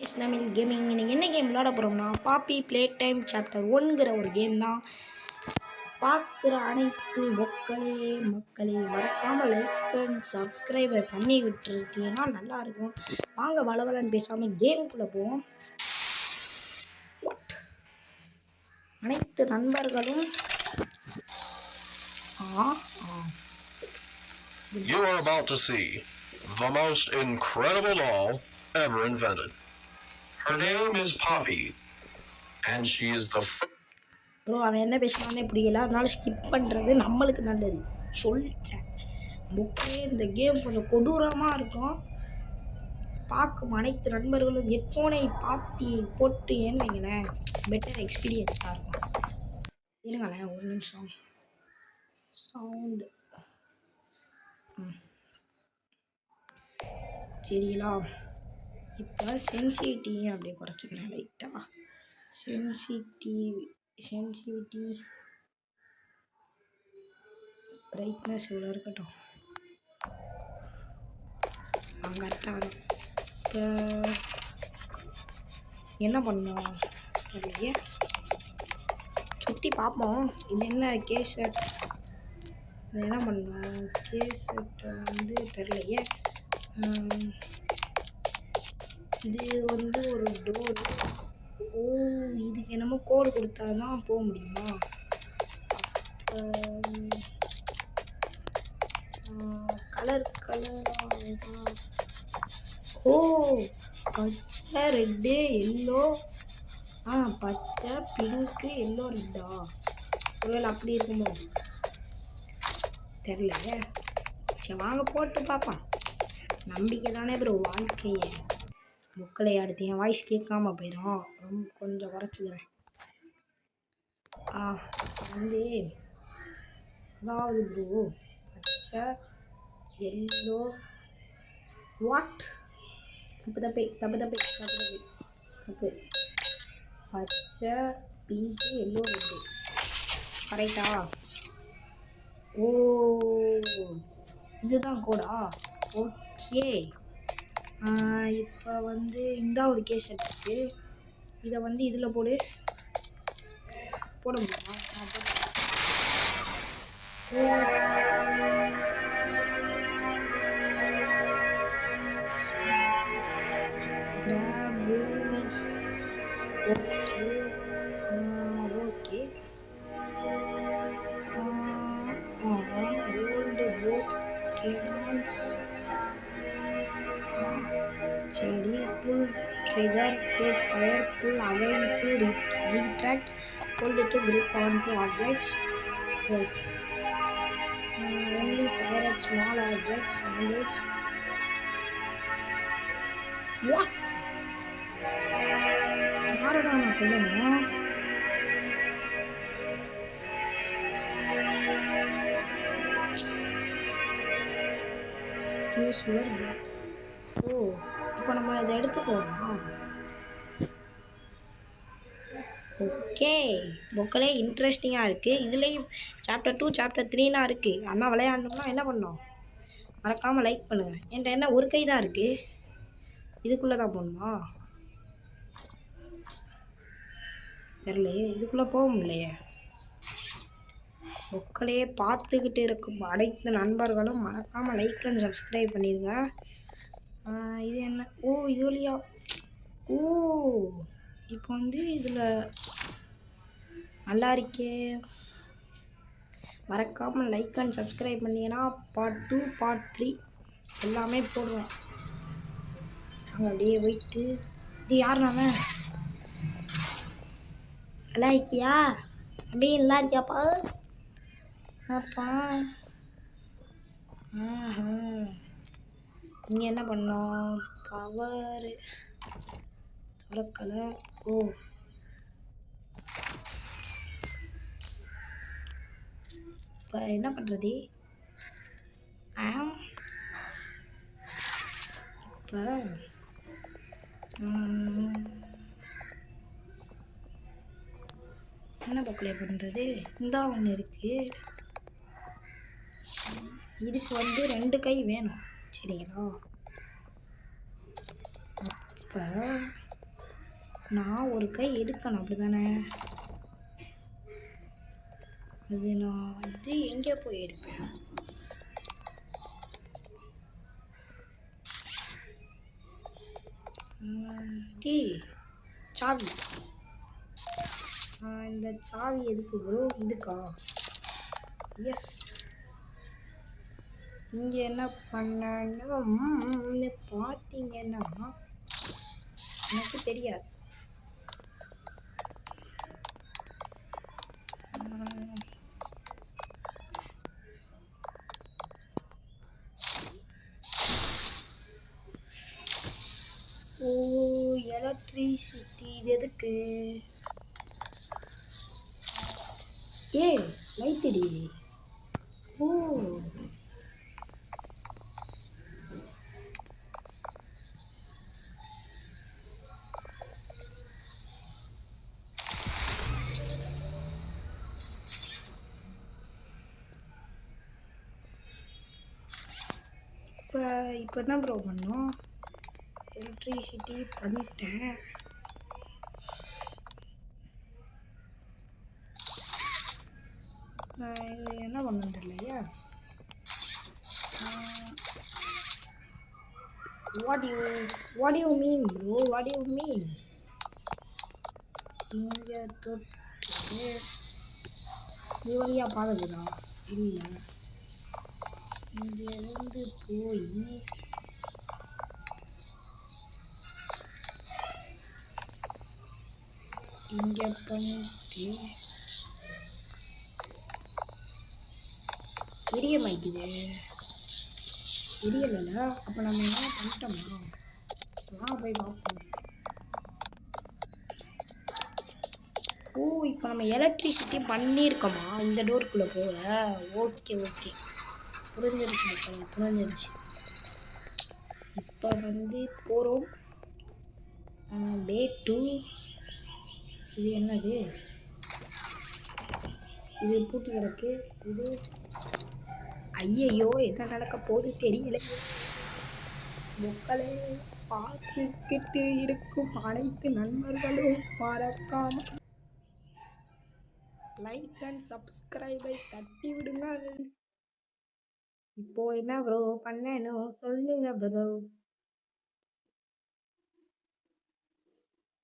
இஸ்லாமில் gaming. நீங்கள் என்ன game விளாட போகிறோம்னா பாப்பி ப்ளே டைம் சாப்டர் 1ங்கிற ஒரு கேம் தான். பார்க்குற அனைத்து மக்களே மறக்காமல் லைக் அண்ட் சப்ஸ்கிரைபை பண்ணி விட்டுருக்கீங்கன்னா நல்லாயிருக்கும். வாங்க வளவலன்னு பேசாமல் கேமுக்குள்ளே போவோம். அனைத்து நண்பர்களும் You are about to see the most incredible doll ever invented. Her name is Poppy, and she is the bro அவன் என்ன பேசினானே புரியல, அதனால ஸ்கிப் பண்ணுறது நம்மளுக்கு நல்லது. சொல்லிட்டேன் புக்கே இந்த கேம் கொஞ்சம் கொடூரமாக இருக்கும். பார்க்கும் அனைத்து நண்பர்களும் ஹெட்ஃபோனை போட்டு ஏன்னு வைங்களேன், பெட்டர் எக்ஸ்பீரியன்ஸாக இருக்கும். இருங்களேன் ஒரு நிமிஷம். சவுண்டு சரிங்களா? இப்போ சென்சிட்டிவிட்டியும் அப்படியே குறைச்சிக்கிறேன் லைட்டாக. சென்சிட்டிவிட்டி பிரைட்னஸ் இவ்வளோ இருக்கட்டும். கரெக்டாக இப்போ என்ன பண்ணோம் இல்லையே, சுற்றி பார்ப்போம். இது என்ன கேசட், அது என்ன பண்ணோம் கேசட்டை வந்து தெரிலையே. இது வந்து ஒரு டோர். ஓ, இதுக்கு என்னமோ கோடு கொடுத்தா தான் போக முடியுமா? கலராக. ஓ, பச்சை ரெட்டு எல்லோ. பச்சை பிங்க்கு எல்லோ ரெட்டா? ஒருவேளை அப்படி இருக்குமோ தெரிலையே. சரி வாங்க போட்டு பார்ப்போம். நம்பிக்கை தானே ப்ரோ வாழ்க்கையே. புக்களை அடுத்து என் வாய்ஸ் கேட்காம போயிடும், ரொம்ப கொஞ்சம் குறைச்சிக்கிறேன். வந்து அதாவது ப்ரோ பச்சை எல்லோ வாட் தப்பு பச்சை பிங்க்கு எல்லோ ரெட்டு கரெக்டா? ஓ, இதுதான் கோடா? ஓகே. இப்போ வந்து இந்த ஒரு கேஸ் எடுத்துட்டு இதை வந்து இதில் போட முடியுமா? ஓகே சரி. Pull trigger to fire, pull avail to retract, hold to grip onto objects, only fire at small objects, handles. What? யாரடா நான் சொல்லணும்? ஓ, இப்போ நம்ம இதை எடுத்துக்கோமா? ஓகே, புக்கிலே இன்ட்ரெஸ்டிங்காக இருக்குது. இதுலேயும் சாப்டர் 2 சாப்டர் 3லாம் இருக்குது. ஆனால் விளையாடணும்னா என்ன பண்ணோம்? மறக்காமல் லைக் பண்ணுங்கள். என்கிட்ட என்ன ஒரு கை தான் இருக்குது, இதுக்குள்ளே தான் போகணுமா தெரியலையே. இதுக்குள்ளே போக முடியலையே. புக்கிலே பார்த்துக்கிட்டு இருக்கும் அனைத்து நண்பர்களும் மறக்காமல் லைக் அண்ட் சப்ஸ்கிரைப் பண்ணிடுங்க. இது என்ன? ஓ, இது வழியா. ஓ, இப்போ வந்து இதில் நல்லா இருக்கே. மறக்காமல் லைக் அண்ட் சப்ஸ்கிரைப் பண்ணிங்கன்னா பார்ட் 2 பார்ட் 3 எல்லாமே போடுவோம். நாங்கள் அப்படியே போயிட்டு இது யார் நாம நல்லா இருக்கியா அப்படியே நல்லா இருக்கியாப்பா அப்பா? இங்கே என்ன பண்ணோம்? பவர் துறக்கலை. ஓ, இப்போ என்ன பண்ணுறது? இப்போ என்ன பக்கலே பண்ணுறது? இந்த ஒன்று இருக்குது. இதுக்கு வந்து 2 கை வேணும் சரிங்களா? இப்போ நான் ஒரு கை எடுக்கணும் அப்படிதானே? அது நான் வந்து எங்கே போய் எடுப்பேன்? டீ சாவி. இந்த சாவி எதுக்கு ப்ரோ? இதுக்கா? எஸ். இங்கே என்ன பண்ணன்னு பார்த்தீங்கன்னா எனக்கு தெரியாது. ஓ, எலக்ட்ரிசிட்டி இது எதுக்கு? லைட் எரியுது. ஓ, இப்போ என்ன ப்ரோ பண்ணோம்? எலக்ட்ரிசிட்டி பண்ணிட்டேன். இது என்ன பண்ண தெரியலையா? What do you mean bro? What do you mean? இங்கே தொட்டு இது வழியாக பாதுகுதா? இல்லை. இங்கேருந்து போய் இங்கே பண்ணிட்டு பெரிய மைக்குது தெரியல. அப்போ நம்ம என்ன பண்ணிட்டோமா? போய் பார்ப்போம். ஓ, இப்போ நம்ம எலக்ட்ரிசிட்டி பண்ணியிருக்கோமா இந்த டோருக்குள்ளே போக? ஓகே ஓகே, புரிஞ்சிருச்சு மக்களே, புரிஞ்சிருச்சு. இப்போ வந்து போகிறோம். டே 2. இது என்னது? இது பூட்டி கிடக்கு. இது ஐயையோ, என்ன நடக்க போகுது தெரியல. மக்களை பார்த்துக்கிட்டு இருக்கும் அனைத்து நண்பர்களும் மறக்காம லைக் அண்ட் சப்ஸ்கிரைபை தட்டி விடுங்க. இப்போ என்ன ப்ரோ பண்ணணும் சொல்லுங்க ப்ரோ.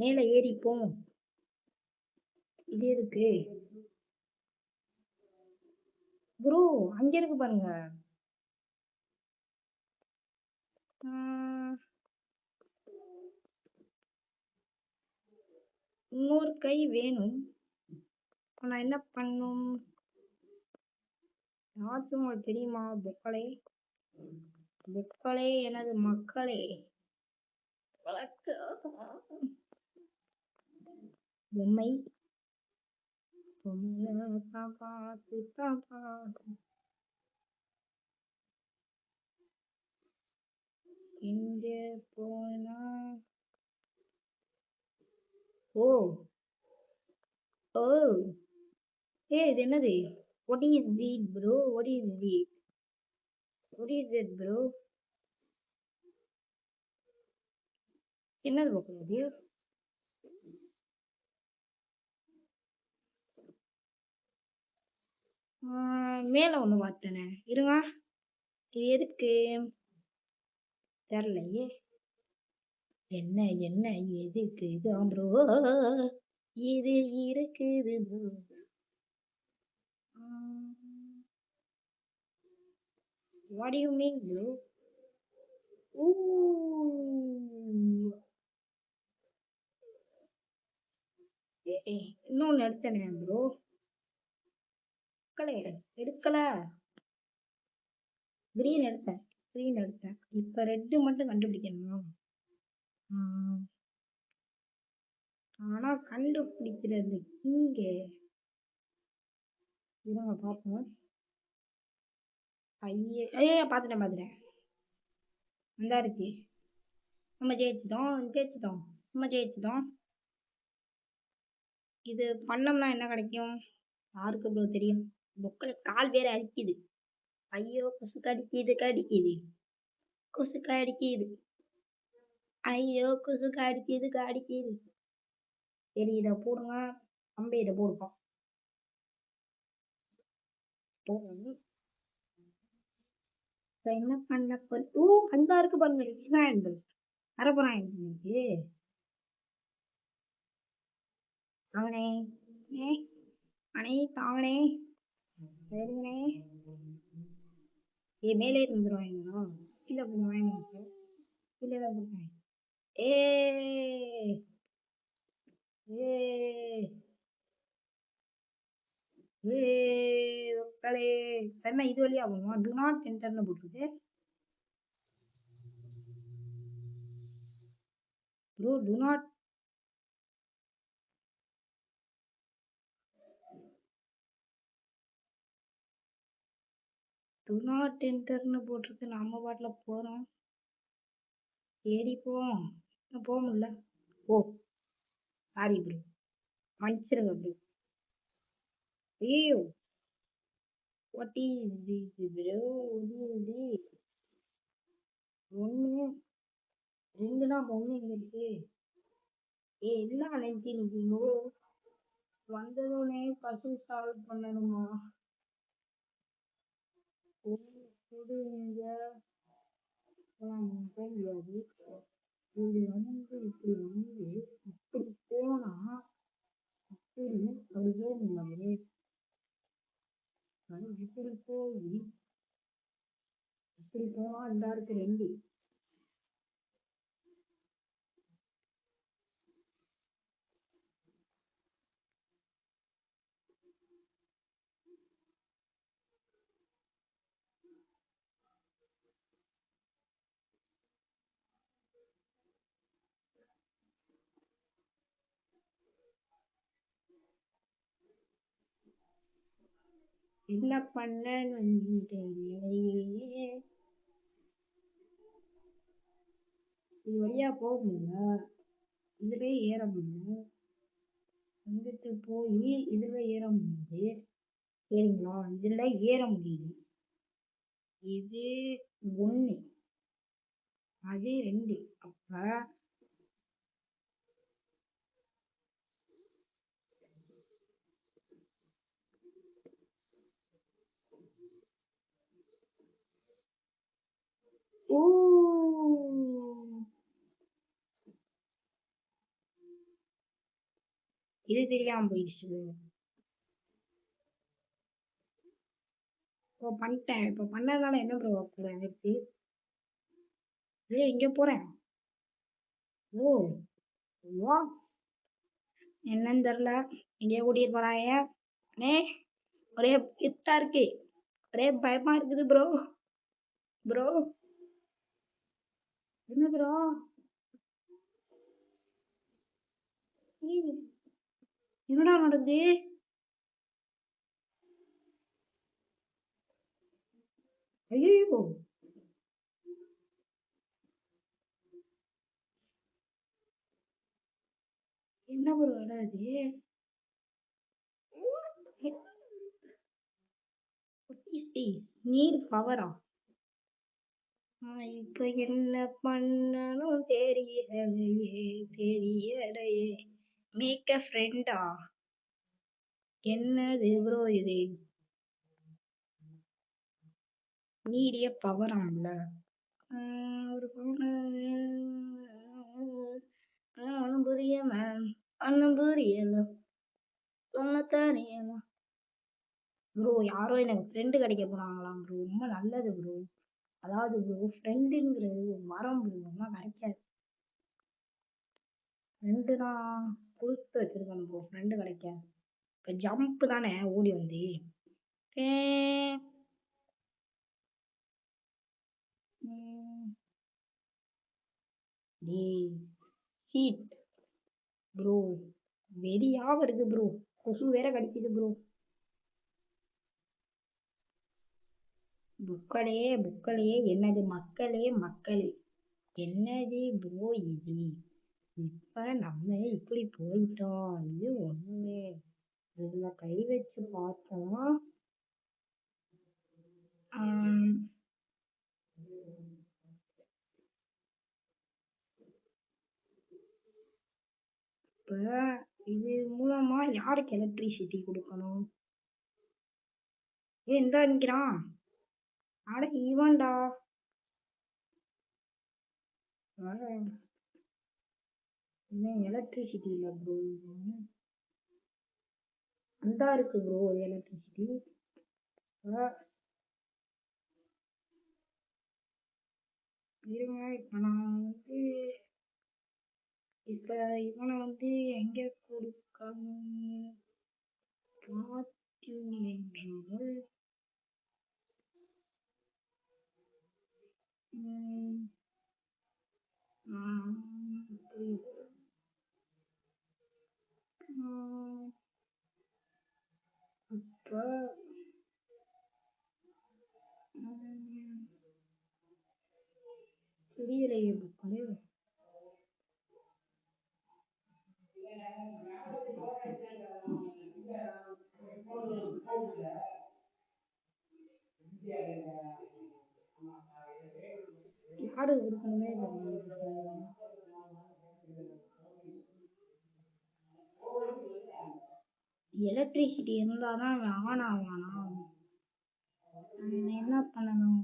மேலே ஏறிப்போம். இது எதுக்கு ப்ரோ? அங்க இருக்கு பாருங்க. இன்னொரு கை வேணும். நான் என்ன பண்ணும்? யாருக்கும் உங்களுக்கு தெரியுமா? பொக்களே பொக்களே, எனது மக்களே, பொம்மை பார்த்து இங்கே போனா. ஓ ஓ, இது என்னது? What is it bro? What is it? What is it bro? என்னது பார்க்குறது? மேலே ஒன்று பார்த்தேனே, இருங்க. இது எதுக்கு தெரியலையே. என்ன என்ன எதுக்கு இதுதான் ப்ரோ? இது இருக்குது bro. What do you mean bro? இன்னொன்று எடுத்தேனே ப்ரோ. எடுக்கல. கிரீன் எடுத்தேன். இப்ப ரெட்டு மட்டும் கண்டுபிடிக்கணும். ஆனா கண்டுபிடிக்கிறது இங்க இருங்க பார்ப்போம். ஐயே பார்த்துட்டேன். அந்த இருக்கு. நம்ம ஜெயிச்சிட்டோம். இது பண்ணோம்னா என்ன கிடைக்கும்? யாருக்கு ப்ரோ தெரியும்? பொக்கல் கால் வேற அடிக்குது. ஐயோ, கொசு கடிக்குது. ஐயோ, கொசு கடிக்குது. சரி இதை போடுங்க. தம்பி இதை போடுப்போம். போடுறோம். இப்ப என்ன பண்ண ஓ அந்தா இருக்கு பாருங்க எக்ஸ்பேண்ட் வரப்போறான் இன்னைக்கு அவனே ஏ அணை தாவனே சரிங்கண்ணே. ஏ மேலே இருந்துருவாங்க கீழே போடுவாங்க கீழே தான் போடுவாங்க. ஏ ஏ ஏ மக்களே என்ன இது வழியா போவோம். டு நாட் என்டர்னு போட்டுருக்கு ப்ரோ. டு நாட் என்டர்னு போட்டிருக்கு. நம்ம பாட்டில் போகிறோம். ஏறி போவோம். போக முடியல. ஓ சாரி ப்ரோ மன்னிச்சிருங்க ப்ரோ. ஐயோ வாட் இஸ் திஸ் ப்ரோ. ஒன்று ரெண்டுனா ஒன்று எங்க இருக்கு. ஏ என்ன நினைச்சிருக்கீங்களோ வந்ததோடனே பசில் சால்வ் பண்ணணுமா. கொடுங்க முடியாது. இது வந்து இப்படி வந்து இப்படி போனா இப்படி அப்படியே முடியாது. இப்படி போய் இப்படி போனா இந்த இருக்கு ரெண்டு. என்ன பண்ணன்னு தெரியலையே. இது வழியா போக முடியல. இதுலயே ஏற முடியும். வந்துட்டு போய் இதுல ஏற முடியுது. சரிங்களா இதுல ஏற முடியுது. இது ஒண்ணு அது ரெண்டு. அப்ப ஓ இது தெரியாம போயிடுச்சு. இப்போ பண்ணிட்டேன். இப்போ பண்ணதால என்ன ப்ரோ இருக்கு. இங்க போறேன். ஓ வா என்னன்னு தெரியல. எங்கேயோ கூட்டிட்டு போறாங்க. அண்ணே ஒரே கிட்டா இருக்கு. ஒரே பயமா இருக்குது ப்ரோ. ப்ரோ என்ன ப்ரோ என்னடா நடக்குது. ஐயோ என்ன ப்ரோ நடக்குது. நீர் பவரா. இப்ப என்ன பண்ணணும் தெரியலையே. மேக் அ ஃப்ரெண்டா. என்னது ப்ரோ இது. நீரிய பவராம்ல. ஒரு ஒன்னும் புரியல ஒன்னும் புரியல சொன்னத்தானே ப்ரோ. யாரோ எனக்கு ஃப்ரெண்டு கிடைக்க போறாங்களாம் ப்ரோ. ரொம்ப நல்லது ப்ரோ. அதாவது ப்ரோ ஃப்ரெண்டுங்கிறது மரம் ப்ரோ. ரொம்ப கிடைக்காது. ஃப்ரெண்டு தான் கொடுத்து வச்சிருக்கணும் ப்ரோ. ஃப்ரெண்டு கிடைக்காது. இப்போ ஜம்ப் தானே ஓடி வந்து ஹீட் ப்ரோ. வெறியா வருது ப்ரோ. கொசு வேற கடிக்குது ப்ரோ. புக்களே என்னது மக்களே என்னது ப்ரோ இது. இப்ப நம்ம இப்படி போயிட்டோம். இது ஒண்ணுமே இதுல கை வச்சு பார்த்தோம். இப்ப இது மூலமா யாருக்கு எலக்ட்ரிசிட்டி கொடுக்கணும்? இந்தா நிக்கிறான். அட இவன்டா. இவன் எலக்ட்ரிசிட்டி இல்ல ப்ரோ. அந்த இருக்கு ப்ரோ எலக்ட்ரிசிட்டி. இருங்க இப்ப நான் வந்து இப்ப இவனை வந்து எங்க கொடுக்கணும் பார்த்தீர்கள்? அப்ப தெரியலையே புக்களே. யாரு கொடுக்கணுமே எலக்ட்ரிசிட்டி இருந்தாதான் அவன் ஆன் ஆவானா? என்ன பண்ணணும்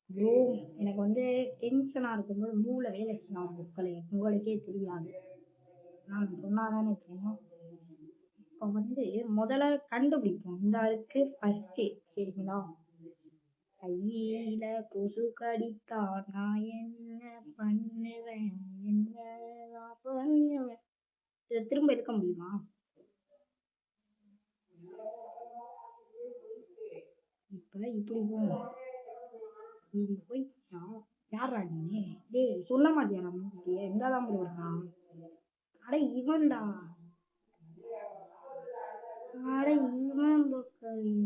ப்ரோ? எனக்கு வந்து டென்ஷனா இருக்கும்போது மூளை வேலை செய்யலாம் புக்களே, உங்களுக்கே தெரியாது. நான் சொன்னாதானே தெரியும். இப்போ வந்து முதல்ல கண்டுபிடிப்போம். இந்த இருக்கு ஃபர்ஸ்ட், சரிங்களா? கையில கொசு கடித்தா நான் என்ன பண்ணுவேன், என்ன பண்ணுவேன்? இதை திரும்ப எடுக்க முடியுமா? இப்ப இப்படி போகும். இது போய் யாரா நீ? டேய் சொல்ல மாட்டியா? நம்ம எங்கதான் போயிருக்கான்? அட இவன்டா. அட இவன் புக்கலி.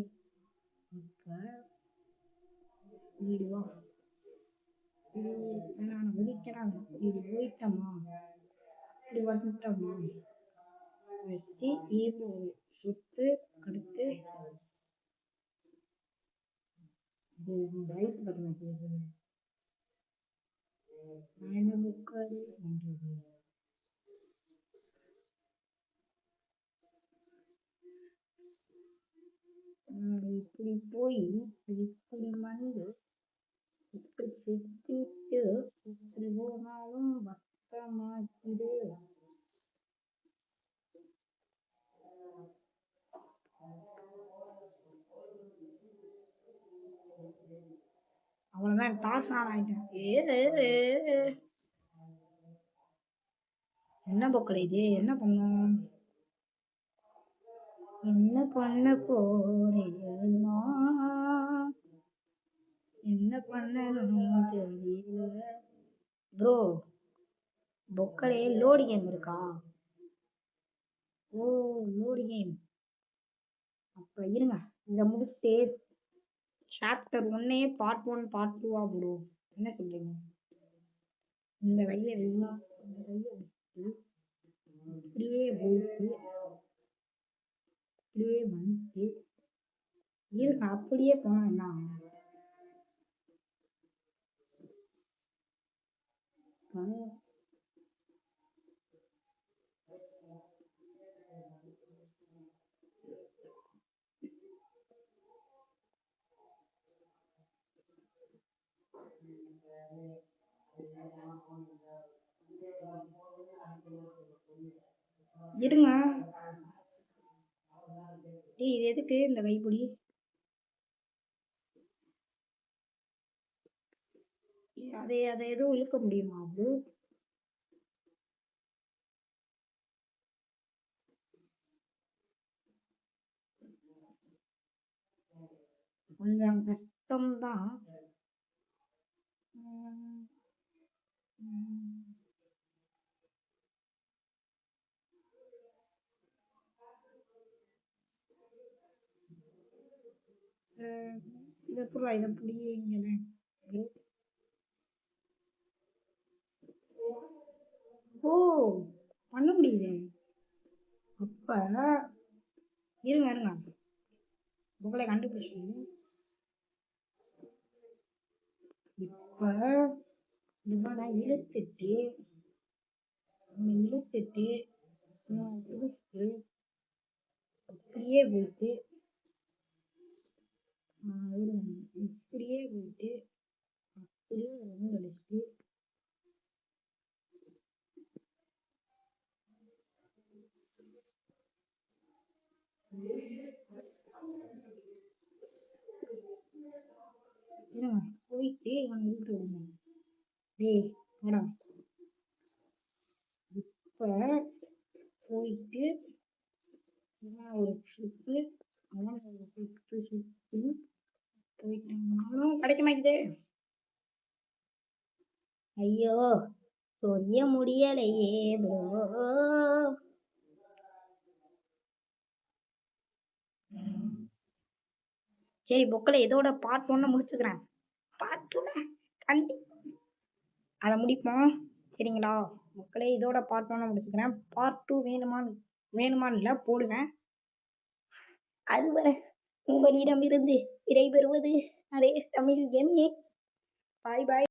இப்ப வீடு வா. நான் விழிக்கிறான். வீடு போயிட்டோமா, இப்படி வந்துட்டோமா, வச்சு ஈவு சுத்து அடுத்து ரைட் பட்டன் போகுது. புக்கலி பண்றது இப்படி போய் இப்படி வந்து இப்படி செத்துட்டு இப்படி போனாலும் பக்கமாக்குது. அவ்வளவுதான் டாஸ் ஆன் ஆயிட்டேன். என்ன பொக்கல இது? என்ன பண்ணும்? என்ன பண்ண போறேன்னா என்ன பண்ணணும் தெரியல ப்ரோ. பொக்கலே லோடி கேம் இருக்கா? ஓ லோடி கேம். அப்ப இருங்க, இதை முடிச்சுட்டு சாப்டர் 1 பார்ட் 1 பார்ட் 2 ப்ரோ. என்ன சொல்றீங்க? இந்த வழியை இப்படியே போயிட்டு இப்படியே வந்து இருங்க, அப்படியே போனா என்ன ஆகும்? இருங்க. டேய் இது எதுக்கு இந்த கைப்பிடி? அதை எதுவும் இழுக்க முடியுமா ப்ரோ? கொஞ்சம் கஷ்டம்தான். இதை புறா இதை புடிங்க. ஓ பண்ண முடியுது. அப்ப இருங்க இருங்க, உங்களை கண்டுபிடிச்சு இப்ப இவனை இழுத்துட்டு எடுத்துட்டு அப்படியே போயிட்டு இப்படியே போயிட்டு அப்படியே ரவுண்ட் அடிச்சுட்டு போயிட்டு இவன் இழுத்து விடுங்க. டேய் வாடா. இப்போ போயிட்டு இவன் ஒரு சுத்து அவன் ஒரு சுத்து போயிட்டாலும் கிடைக்க மாட்டேங்குது. ஐயோ சொரிய முடியலையே ப்ரோ. சரி பொக்கலை இதோட பார்ட் 1 முடிச்சுக்கிறேன். பார்ட் 2 கண்டிப்பா அதை முடிப்போம் சரிங்களா. மக்களே இதோட பார்ட் 1 முடிச்சுக்கிறேன். பார்ட் 2 வேணுமான்னு இல்லை போடுவேன். அதுவரை உங்களிடமிருந்து விடைபெறுவது அரே தமிழ் எம்ஏ. பாய் பாய்.